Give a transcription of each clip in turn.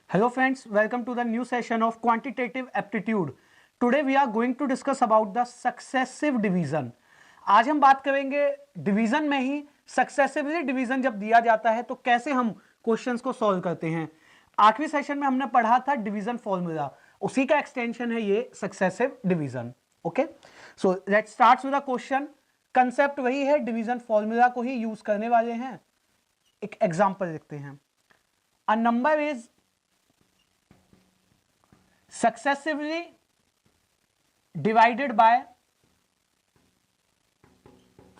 Hello friends, welcome to the new session of quantitative aptitude. Today we are going to discuss about the successive division. आज हम बात करेंगे division में ही successively division जब दिया जाता है तो कैसे हम क्वेश्चंस को सॉल्व करते हैं। आखिरी सेशन में हमने पढ़ा था डिवीजन फॉर्मूला, उसी का एक्सटेंशन है ये successive division. Okay, so let's start with the question. Concept वही है, डिवीजन फॉर्मूला को ही यूज करने वाले हैं। एक एग्जांपल लिखते हैं। A number is successively divided by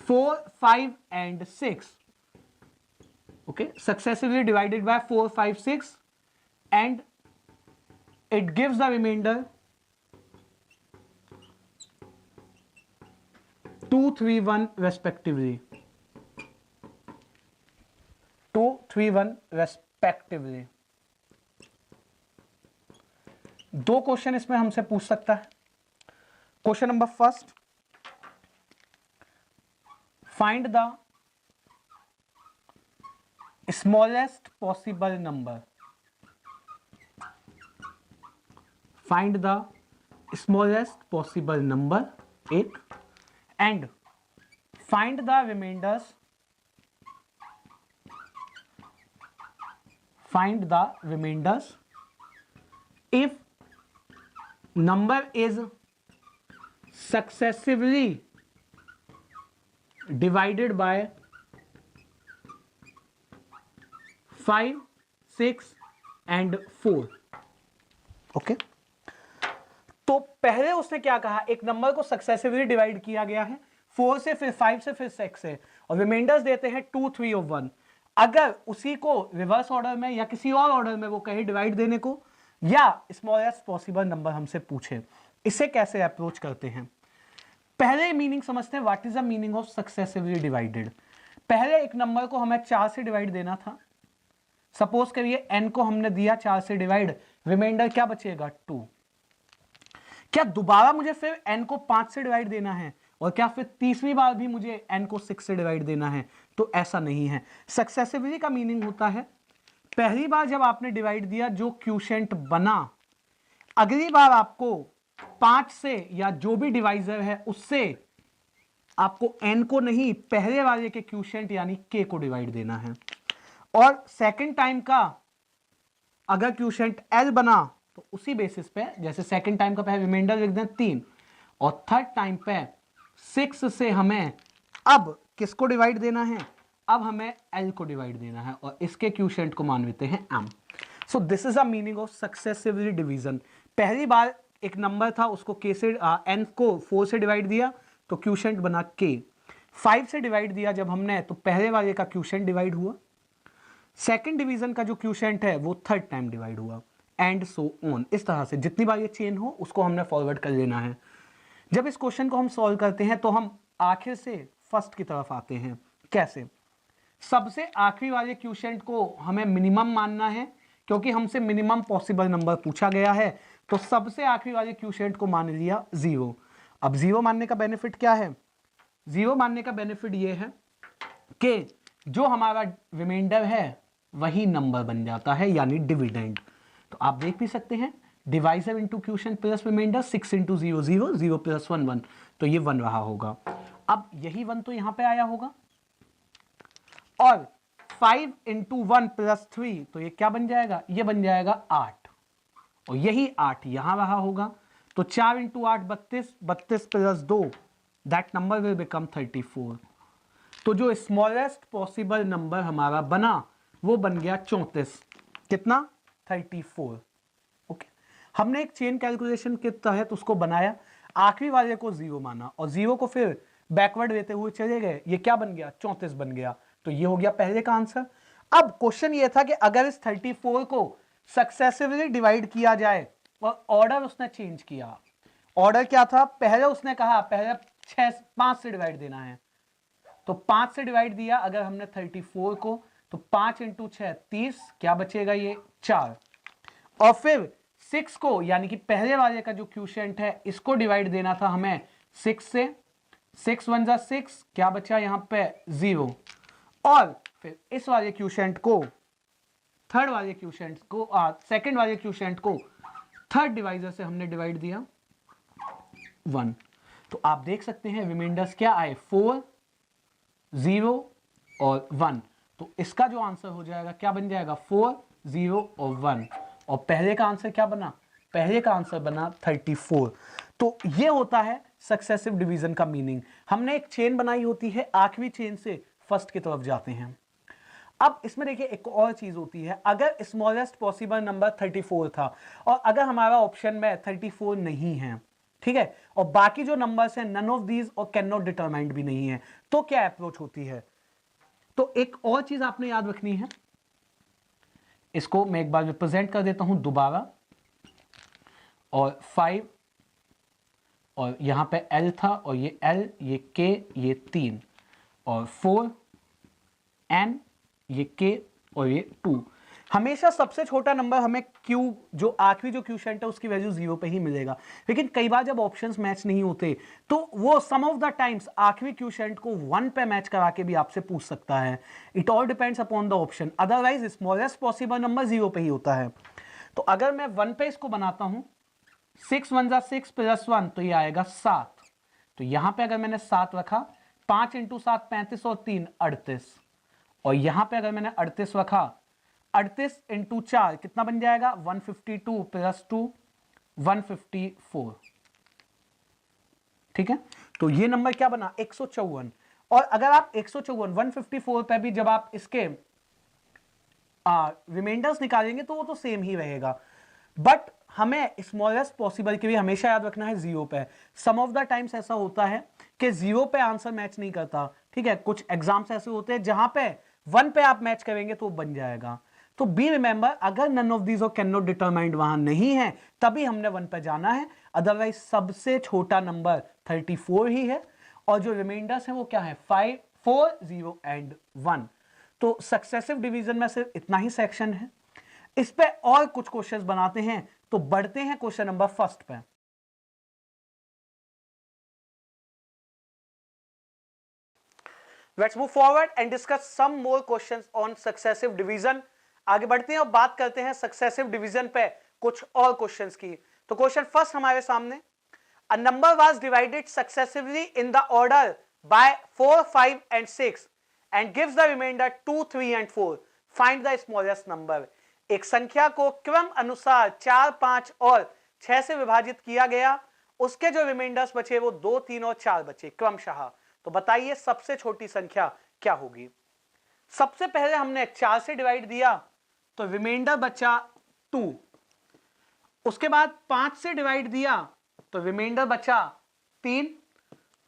4, 5 and 6. Okay, successively divided by 4, 5, 6 and it gives the remainder 2, 3, 1 respectively. 2, 3, 1 respectively. दो क्वेश्चन इसमें हमसे पूछ सकता है। Question number first, find the smallest possible number. Find the smallest possible number एक, and find the remainders. Find the remainders if number is successively divided by 5, 6 and 4. Okay, तो पहले उसने क्या कहा, एक नंबर को सक्सेसिवली डिवाइड किया गया है 4 से, फिर 5 से, फिर 6 से, और रिमाइंडर्स देते हैं 2, 3 और 1। अगर उसी को रिवर्स ऑर्डर में या किसी और ऑर्डर में वो कहे डिवाइड देने को, या स्मॉलेस्ट पॉसिबल नंबर हमसे पूछे, इसे कैसे अप्रोच करते हैं। पहले मीनिंग समझते हैं, what is the meaning of successively divided. पहले एक नंबर को हमें 4 से डिवाइड देना था। सपोज करिए n को हमने दिया 4 से डिवाइड, रिमाइंडर क्या बचेगा 2। क्या दोबारा मुझे फिर n को 5 से डिवाइड देना है, और क्या फिर तीसरी बार भी मुझे n को 6 से डिवाइड देना है? तो ऐसा नहीं है। सक्सेसिवली का मीनिंग होता है पहली बार जब आपने डिवाइड दिया जो क्यूशेंट बना, अगली बार आपको 5 से या जो भी डिवाइजर है उससे आपको n को नहीं, पहले वाले के क्यूशेंट यानी k को डिवाइड देना है। और सेकंड टाइम का अगर क्यूशेंट l बना तो उसी बेसिस पे, जैसे सेकंड टाइम का पहले रिमाइंडर लिख दें 3, और थर्ड टाइम पे 6 से हमें अब किसको डिवाइड देना है, अब हमें L को डिवाइड देना है, और इसके क्यूशेंट को मान लेते हैं M। So this is a meaning of successively division. पहली बार एक नंबर था, उसको K से N को 4 से डिवाइड दिया तो क्यूशेंट बना K। 5 से डिवाइड दिया जब हमने, तो पहले वाले का क्यूशेंट डिवाइड हुआ, सेकंड डिवीजन का जो क्यूशेंट है वो थर्ड टाइम डिवाइड हुआ, एंड सो ऑन। इस तरह से जितनी बार ये चेन हो उसको हमने फॉरवर्ड कर लेना है। जब इस क्वेश्चन को हम सॉल्व करते हैं तो हम आखिर से फर्स्ट की तरफ आते हैं। कैसे? सबसे आखिरी वाले क्यूशेंट को हमें मिनिमम मानना है, क्योंकि हमसे मिनिमम पॉसिबल नंबर पूछा गया है, तो सबसे आखिरी वाले क्यूशेंट को मान लिया 0। अब 0 मानने का बेनिफिट क्या है? 0 मानने का बेनिफिट ये है कि जो हमारा रिमाइंडर है वही नंबर बन जाता है, यानी डिविडेंड। तो आप देख भी सकते हैं, divisor into quotient plus remainder, 6 into 0 0, 0 plus 1 1, तो ये 1 रहा होगा। अब यही 1 तो यहां पे आया होगा, और 5 इंटू 1 प्लस 3, तो ये क्या बन जाएगा, ये बन जाएगा 8, और यही 8 यहां रहा होगा। तो 4 into 8 32, 32 plus 2, that number will become 34। तो जो स्मॉलेस्ट पॉसिबल नंबर हमारा बना वो बन गया 34। कितना? 34। ओके, हमने एक चेन कैलकुलेशन के तहत उसको बनाया, आखिरी वाले को 0 माना, और 0 को फिर बैकवर्ड देते हुए चले गए, ये क्या बन गया, 34 बन गया। तो ये हो गया पहले का आंसर। अब क्वेश्चन ये था कि अगर इस 34 को सक्सेसिवली डिवाइड किया जाए, और ऑर्डर उसने चेंज किया। ऑर्डर क्या था? पहले उसने कहा पहले 5 से डिवाइड देना है, तो 5 से डिवाइड दिया अगर हमने 34 को, तो 5 इंटू 6 30, क्या बचेगा, ये 4। और फिर 6 को, यानी कि पहले वाले का जो क्यूशेंट है, इसको डिवाइड देना था हमें 6 से, 6 1 जा 6, क्या बचा यहां पे 0, और फिर इस वाले क्यूशेंट को थर्ड वाले क्वोशिएंट को सेकंड वाले क्वोशिएंट को थर्ड डिवाइजर से हमने डिवाइड दिया 1। तो आप देख सकते हैं रिमाइंडर्स क्या आए, 4, 0 और 1। तो इसका जो आंसर हो जाएगा क्या बन जाएगा, 4, 0 और 1। और पहले का आंसर क्या बना, पहले का आंसर बना 34। तो ये होता है सक्सेसिव डिवीजन का मीनिंग। हमने एक चेन बनाई होती है, आखिरी चेन से फर्स्ट की तरफ जाते हैं। अब इसमें देखिए एक और चीज होती है, अगर स्मॉलेस्ट पॉसिबल नंबर 34 था और अगर हमारा ऑप्शन में 34 नहीं है, ठीक है, और बाकी जो नंबर्स हैं नन ऑफ दीज और कैन नॉट डिटरमाइंड भी नहीं है, तो क्या अप्रोच होती है। तो एक और चीज आपने याद रखनी है, इसको मैं एक बार रिप्रेजेंट कर देता हूं दोबारा, और 5 और यहां पे L था और ये L, ये K, ये 3 और 4 N, ये K और ये 2। हमेशा सबसे छोटा नंबर हमें Q, जो आखिरी जो क्वोशिएंट है उसकी वैल्यू 0 पे ही मिलेगा। लेकिन कई बार जब ऑप्शंस मैच नहीं होते तो वो सम ऑफ द टाइम्स आखिरी क्वोशिएंट को 1 पे मैच करा के भी आपसे पूछ सकता है। It all depends upon the option, otherwise smallest possible number 0 पे ही होता है। तो अगर मैं 1 पे इसको बनाता हूं, 6 1 जा 6 प्लस 1 तो ये आएगा 7। तो यहां पे अगर मैंने 7 रखा, 5 इंटू 7 35 और 3 38, और यहां पे अगर मैंने 38 रखा, 38 इंटू 4 कितना बन जाएगा, 152 प्लस 2 154। ठीक है, तो ये नंबर क्या बना, 154। और अगर आप 154 154 पे भी जब आप इसके रिमाइंडर्स निकालेंगे तो वो तो सेम ही रहेगा, बट हमें स्मॉलेस्ट पॉसिबल के लिए हमेशा याद रखना है 0 पे। सम ऑफ द टाइम्स ऐसा होता है कि 0 पे आंसर मैच नहीं करता, ठीक है, कुछ एग्जाम्स ऐसे होते हैं जहां पे 1 पे आप मैच करेंगे तो बन जाएगा। तो बी रिमेंबर, अगर नन ऑफ दीज और कैन नॉट डिटरमाइंड वहां नहीं है तभी हमने 1 पे जाना है, अदरवाइज सबसे छोटा नंबर 34 ही है, और जो रिमाइंडर्स हैं वो क्या है, 5 4 0 एंड 1। तो सक्सेसिव डिवीजन में सिर्फ इतना ही सेक्शन है, इस पे और कुछ क्वेश्चंस बनाते हैं। तो बढ़ते हैं क्वेश्चन नंबर फर्स्ट पे। Let's move forward and discuss some more questions on successive division. आगे बढ़ते हैं और बात करते हैं सक्सेसिव डिवीजन पे कुछ और क्वेश्चंस की। तो क्वेश्चन फर्स्ट हमारे सामने, a number was divided successively in the order by 4 5 and 6 and gives the reminder 2 3 and 4, find the smallest number. एक संख्या को क्रम अनुसार 4 5 और 6 से विभाजित किया गया, उसके जो रिमाइंडर्स बचे वो 2 3 और 4 बचे क्रमशः। तो बताइए सबसे छोटी संख्या क्या होगी। सबसे पहले हमने 4 से डिवाइड दिया तो रिमाइंडर बचा 2, उसके बाद 5 से डिवाइड दिया तो रिमाइंडर बचा 3,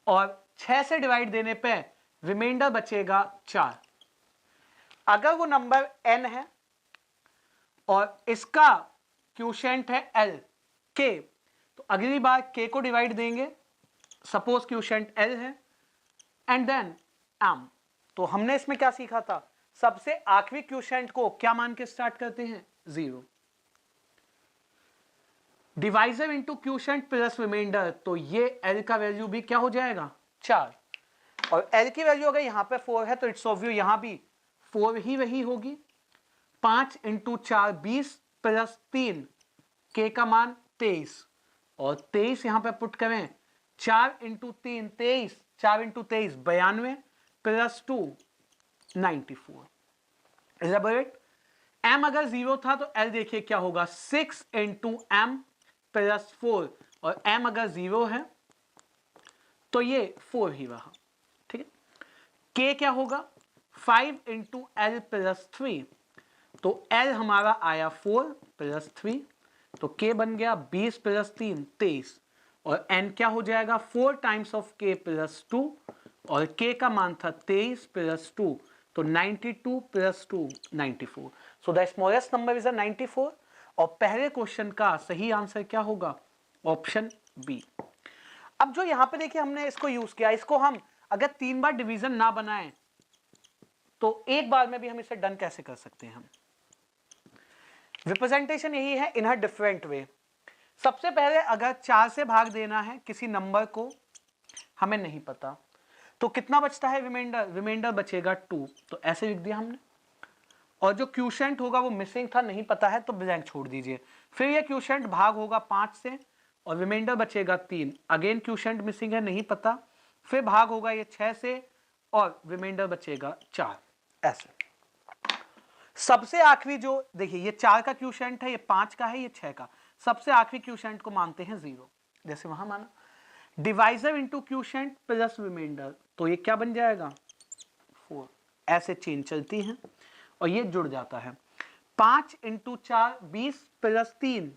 और 6 से डिवाइड देने पे रिमाइंडर बचेगा 4। अगर वो नंबर n है और इसका क्वोशिएंट है L K, तो अगली बार K को डिवाइड देंगे, सपोज क्वोशिएंट L है, एंड देन M। तो हमने इसमें क्या सीखा था, सबसे आखिरी क्वोशिएंट को क्या मान के स्टार्ट करते हैं, 0। Divisor into quotient plus reminder, तो ये L का वैल्यू भी क्या हो जाएगा, 4, और L की वैल्यू अगर यहां पे 4 है तो इट्स ऑब्वियस यहां भी 4 ही वही होगी। 5 इंटू 4 20 प्लस 3 K का मान 23, और 23 यहां पे पुट करें, 4 into 3 23, 4 into 23 92 plus 2 94। Elaborate, M अगर 0 था तो L देखिए क्या होगा, 6 इंटू M प्लस 4, और M अगर 0 है तो ये 4 ही रहा, ठीक है। K क्या होगा, 5 इंटू L प्लस 3, तो L हमारा आया 4 प्लस 3, तो K बन गया 20 प्लस 3 23, और N क्या हो जाएगा, 4 टाइम्स ऑफ K प्लस 2, और K का मान था 23 प्लस 2, तो 92 plus 2 94। So the smallest number is 94, और पहले क्वेश्चन का सही आंसर क्या होगा, ऑप्शन बी। अब जो यहां पे देखिए हमने इसको यूज किया, इसको हम अगर 3 बार डिवीजन ना बनाएं तो एक बार में भी हम इसे डन कैसे कर सकते हैं। हम रिप्रेजेंटेशन यही है इन अ डिफरेंट वे। सबसे पहले अगर 4 से भाग देना है किसी नंबर को, हमें नहीं पता, तो कितना बचता है रिमाइंडर, रिमाइंडर बचेगा 2, तो ऐसे लिख दिया हमने। और जो क्यूशेंट होगा वो मिसिंग था, नहीं पता है तो ब्लैंक छोड़ दीजिए। फिर ये क्यूशेंट भाग होगा 5 से और रिमाइंडर बचेगा 3। अगेन क्यूशेंट मिसिंग है, नहीं पता, फिर भाग होगा ये 6 से और रिमाइंडर बचेगा 4। ऐसे सबसे आखिरी जो देखिए ये 4 का क्यूशेंट है, ये 5 का है, ये 6 का, सबसे आखिरी क्यूशेंट को मानते हैं 0, जैसे वहां माना। Divisor into quotient plus reminder, तो ये क्या बन जाएगा 4। ऐसे चेन चलती हैं और ये जुड़ जाता है। 5 into 4 20 plus 3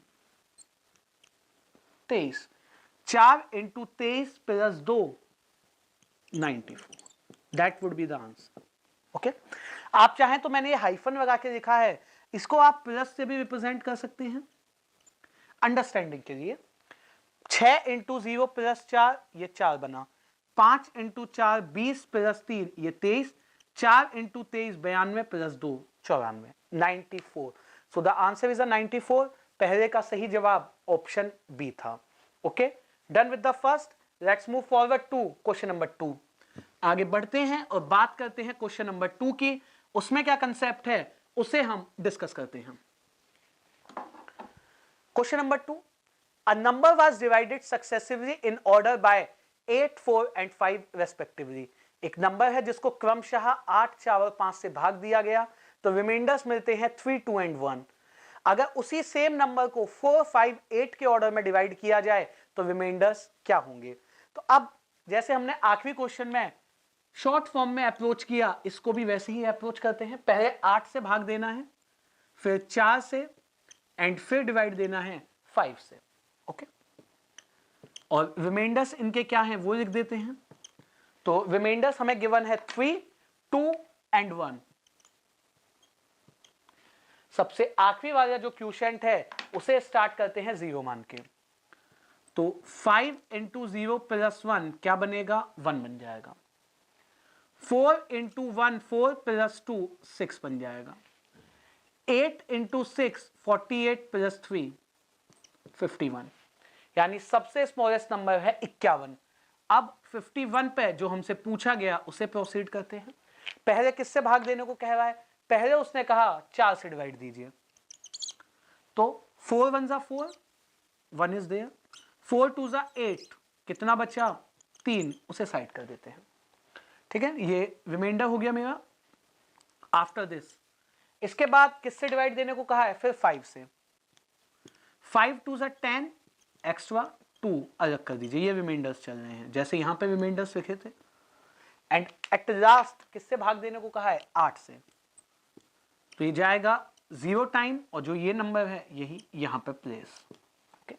23, 4 into 23 plus 2 94। That would be the answer. Okay, आप चाहें तो मैंने ये हाइफन लगा के लिखा है, इसको आप प्लस से भी रिप्रेजेंट कर सकते हैं अंडरस्टैंडिंग के लिए। 6 इंटू 0 प्लस 4 ये 4 बना, 5 इंटू 4 20 प्लस 3 ये 23, 4 into 23 92 plus 2 94, 94। So the answer is 94। पहले का सही जवाब ऑप्शन बी था। Okay, done with the first, let's move forward to question number 2। आगे बढ़ते हैं और बात करते हैं क्वेश्चन नंबर 2 की। उसमें क्या कंसेप्ट है उसे हम डिस्कस करते हैं। Question number 2, a number was divided successively in order by 8, 4 and 5 respectively। एक नंबर है जिसको क्रमशः 8, 4 और 5 से भाग दिया गया, तो रिमाइंडर्स मिलते हैं 3, 2 and 1। अगर उसी सेम नंबर को 4, 5, 8 के ऑर्डर में डिवाइड किया जाए तो रिमाइंडर्स क्या होंगे। तो अब जैसे हमने आखिरी क्वेश्चन में शॉर्ट फॉर्म में अप्रोच किया, इसको भी वैसे ही अप्रोच करते हैं। पहले 8 से भाग देना है, फिर 4 से, एंड फिर डिवाइड देना है 5 से। ओके, और रिमाइंडर्स इनके क्या हैं वो लिख देते हैं। तो रिमाइंडर्स हमें गिवन है 3, 2 एंड 1। सबसे आखिरी वाला जो क्यूशेंट है उसे स्टार्ट करते हैं 0 मान के। तो 5 इंटू 0 प्लस 1 क्या बनेगा 1 बन जाएगा। 4 इंटू 1 4 प्लस 2 6 बन जाएगा। 8 इंटू 6 48 प्लस 3 51, यानी सबसे स्मॉलेस्ट नंबर है 51। अब 51 पे जो हमसे पूछा गया उसे प्रोसीड करते हैं। पहले किससे भाग देने को कह रहा है, पहले उसने कहा 4 से डिवाइड दीजिए, तो 4 1 जा 4, 1 इज देयर, 4 2 जा 8, कितना बचा 3, उसे साइड कर देते हैं। ठीक है, ये रिमाइंडर हो गया मेरा। आफ्टर दिस इसके बाद किससे डिवाइड देने को कहा है, फिर 5 से। 5 2 जा 10, एक्स्ट्रा 2 अलग कर दीजिए, ये रिमाइंडर्स चल रहे हैं जैसे यहां पे रिमाइंडर्स लिखे थे। एंड एट लास्ट किससे भाग देने को कहा है 8 से, तो ये जाएगा 0 टाइम और जो ये नंबर है यही यहां पे प्लेस। ओके,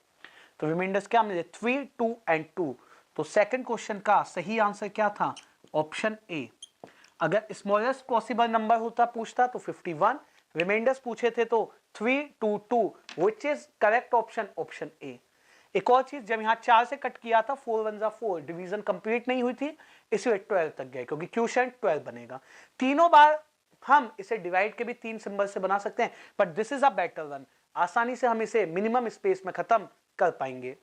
तो रिमाइंडर्स क्या मिले 3, 2 एंड 2। तो सेकंड क्वेश्चन का सही आंसर क्या था, ऑप्शन ए। अगर स्मॉलेस्ट पॉसिबल नंबर होता पूछता तो 51, रिमाइंडर्स पूछे थे तो 3, 2, 2, which is correct option, option A. एक और चीज, जब यहाँ 4 से कट किया था 4 1 जा 4, डिवीजन कंप्लीट नहीं हुई थी इसलिए 12 तक गए, क्योंकि क्वोशिएंट 12 बनेगा। तीनों बार हम इसे डिवाइड के भी 3 सिंबल से बना सकते हैं, but this is a better one, आसानी से हम इसे मिनिमम स्पेस में खत्म कर पाएंगे।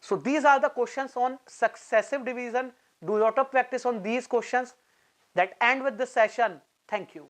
So these are the questions on successive division. Do a lot of practice on these questions that end with this session. Thank you.